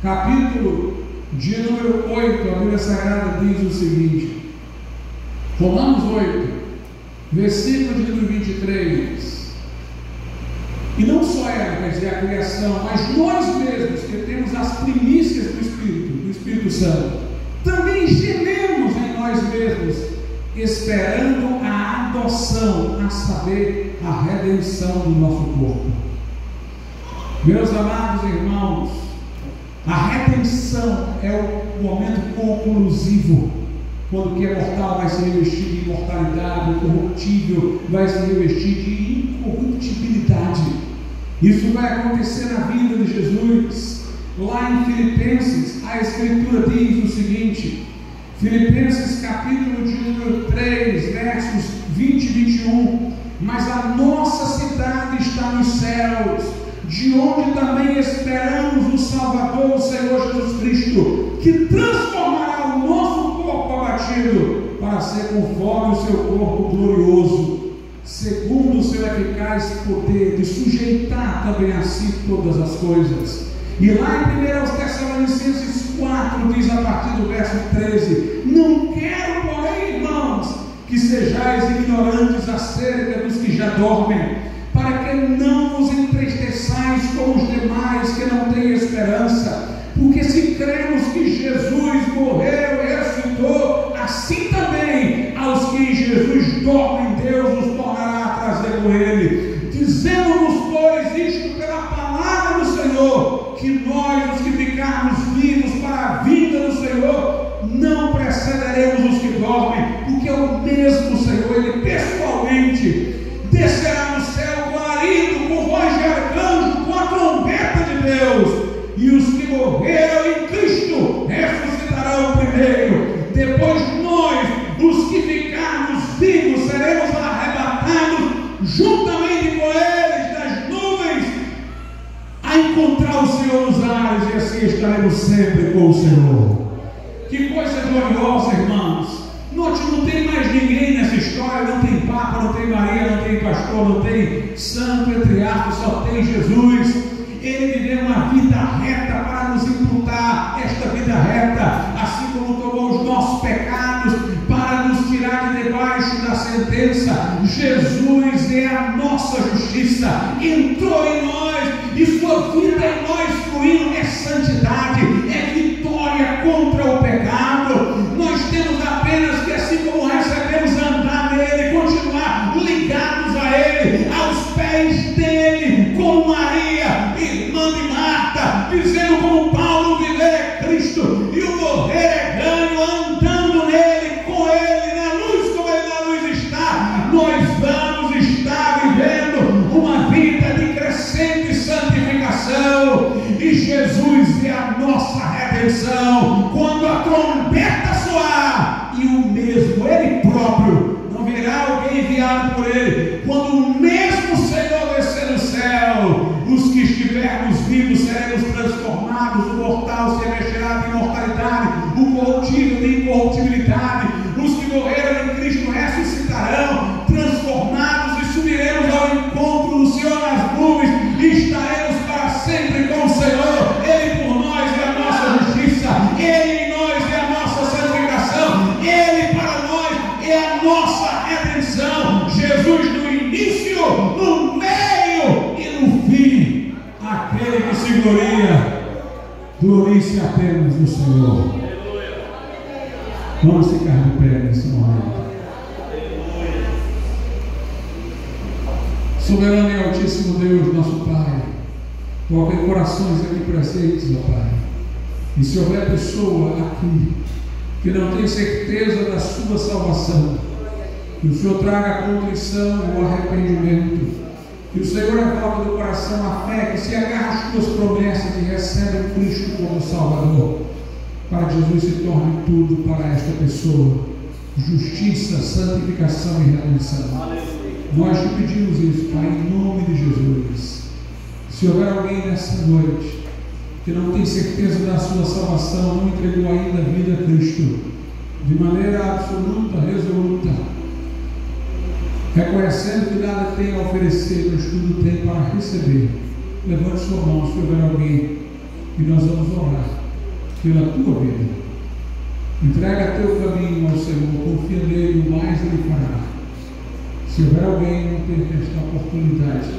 capítulo de número 8, a Bíblia Sagrada diz o seguinte, Romanos 8, versículo de número 23: E não só ela, quer dizer, a criação, mas nós mesmos, que temos as primícias do Espírito Santo, também gememos em nós mesmos, esperando a adoção, a saber, a redenção do nosso corpo. Meus amados irmãos, a redenção é o momento conclusivo, quando o que é mortal vai se revestir de imortalidade, o corruptível vai se revestir de incorruptibilidade. Isso vai acontecer na vida de Jesus. Lá em Filipenses, a Escritura diz o seguinte, Filipenses capítulo de número 3, versos 20 e 21, mas a nossa cidade está nos céus, de onde também esperamos o Salvador, o Senhor Jesus Cristo, que transformará o nosso corpo abatido para ser conforme o seu corpo glorioso, segundo o seu eficaz poder de sujeitar também a si todas as coisas. E lá em 1 Tessalonicenses 4 diz a partir do verso 13: não quero, porém, irmãos, que sejais ignorantes acerca dos que já dormem, para que não vos entristeçais como os demais que não têm esperança. Porque se cremos que Jesus morreu e ressuscitou, assim também aos que em Jesus dormem, Deus os tornará a trazer com Ele. Dizendo-nos, pois, isto pela palavra do Senhor, que nós, os que ficarmos vivos para a vinda do Senhor, não precederemos os que dormem, porque o mesmo Senhor, Ele pessoalmente descerá no céu com alarido, com voz de arcanjo, com a trombeta de Deus, e os que morreram em Cristo ressuscitarão primeiro. Depois nós, os que ficarmos vivos, seremos arrebatados juntamente com eles nas nuvens, a encontrar o Senhor nos ares, e assim estaremos sempre com o Senhor. Que coisa gloriosa, irmãos! Note, não tem mais ninguém nessa história, não tem Papa, não tem Maria, não tem pastor, não tem santo, entre aspas, só tem Jesus. Ele viveu uma vida reta para nos imputar esta vida reta, assim como tomou os nossos pecados para nos tirar de debaixo da sentença. Jesus é a nossa justiça, entrou em nós e sua vida em nós fluindo é santidade, é vitória contra o pecado. Nós temos apenas que, assim como recebemos, andar nele, continuar ligados a ele, aos pés dele, como Maria, irmã de Marta, dizendo como Paulo: viver é Cristo e o morrer é ganho, andando nele, com ele, na luz como ele na luz está. Nós vamos estar vivendo uma vida de crescente santificação, e Jesus é a nossa redenção. Quando a trombeta soar, e o mesmo, ele próprio, não virá alguém enviado por ele, quando o mesmo Senhor descer do céu, os que estivermos vivos seremos transformados, o mortal se revestirá de imortalidade, o corruptível de incorruptibilidade, os que morreram em Cristo ressuscitarão, transformados, e subiremos ao encontro do Senhor nas nuvens, e estaremos para sempre com o Senhor. Ele por nós é a nossa justiça, ele em nós é a nossa santificação, ele para nós é a nossa redenção. Jesus no início, no meio e no fim. Aquele que se glorie-se apenas no Senhor. Vamos ficar de pé nesse momento. Soberano e Altíssimo Deus, nosso Pai, coloca em corações aqui presentes, ó Pai. E se houver pessoa aqui que não tem certeza da sua salvação, que o Senhor traga a contrição e o arrependimento, que o Senhor evoque do coração a fé, que se agarra às tuas promessas e recebe o Cristo como Salvador, para que Jesus se torne tudo para esta pessoa: justiça, santificação e redenção. Nós te pedimos isso, Pai, em nome de Jesus. Se houver alguém nessa noite que não tem certeza da sua salvação, não entregou ainda a vida a Cristo de maneira absoluta, resoluta, reconhecendo que nada tem a oferecer, mas tudo tem para receber, levante sua mão. Se houver alguém, e nós vamos orar pela tua vida. Entrega teu caminho ao Senhor, confia nele, o mais ele fará. Se houver alguém que não teve esta oportunidade,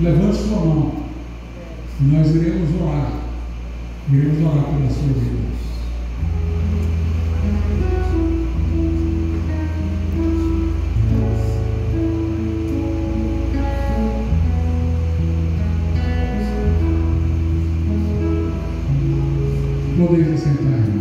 levante sua mão. Nós iremos orar. Iremos orar pela sua vida. Podeis sentar.